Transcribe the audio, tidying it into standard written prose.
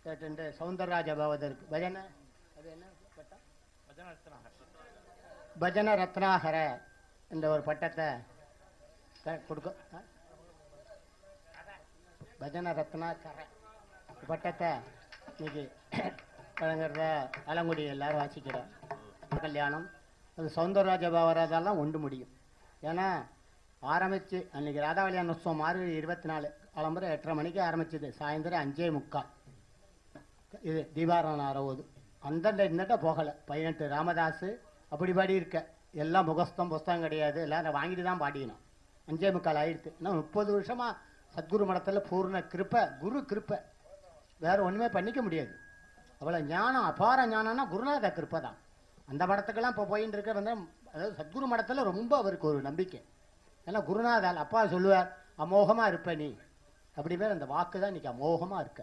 கேட்டு சௌந்தரராஜ பாவதற்கு பஜனை அது என்ன பட்டம்? பஜன ரத்னாகர என்ற ஒரு பட்டத்தை கொடுக்க பஜன ரத்னாகர பட்டத்தை இன்னைக்கு வழங்குறத அலங்குடி எல்லாரும் வாசிக்கிறோம். கல்யாணம் அது சௌந்தரராஜ பாவராதாலாம் உண்டு முடியும். ஏன்னா ஆரம்பித்து அன்றைக்கி ராதா கல்யாண உற்சவம் மார்கழி 24 கிளம்புற 8:30 மணிக்கு ஆரம்பிச்சது. சாயந்தரம் 5:45 இது தீபாராதனை ஆரவுது. அந்தண்ட இன்னட்ட போகலை. 18 ராமதாஸ் அப்படி பாடி இருக்க எல்லாம் முகஸ்தம் புஸ்தகம் கிடையாது. எல்லாரும் வாங்கிட்டு தான் பாடிக்கணும். 5:45 ஆயிடுத்து. இன்னும் 30 வருஷமாக சத்குரு மடத்தில் பூர்ண கிருப்பை, குரு கிருப்பை, வேறு ஒன்றுமே பண்ணிக்க முடியாது. அவ்வளோ ஞானம், அபார ஞானம்னா குருநாத கிருப்பை தான். அந்த மடத்துக்கெல்லாம் இப்போ போயின்னு இருக்க வந்து, அதாவது சத்குரு மடத்தில் ரொம்ப அவருக்கு ஒரு நம்பிக்கை. ஏன்னா குருநாதால் அப்பா சொல்லுவார், அமோகமாக இருப்ப நீ. அப்படி பேர் அந்த வாக்கு தான் இன்றைக்கி அமோகமாக இருக்க.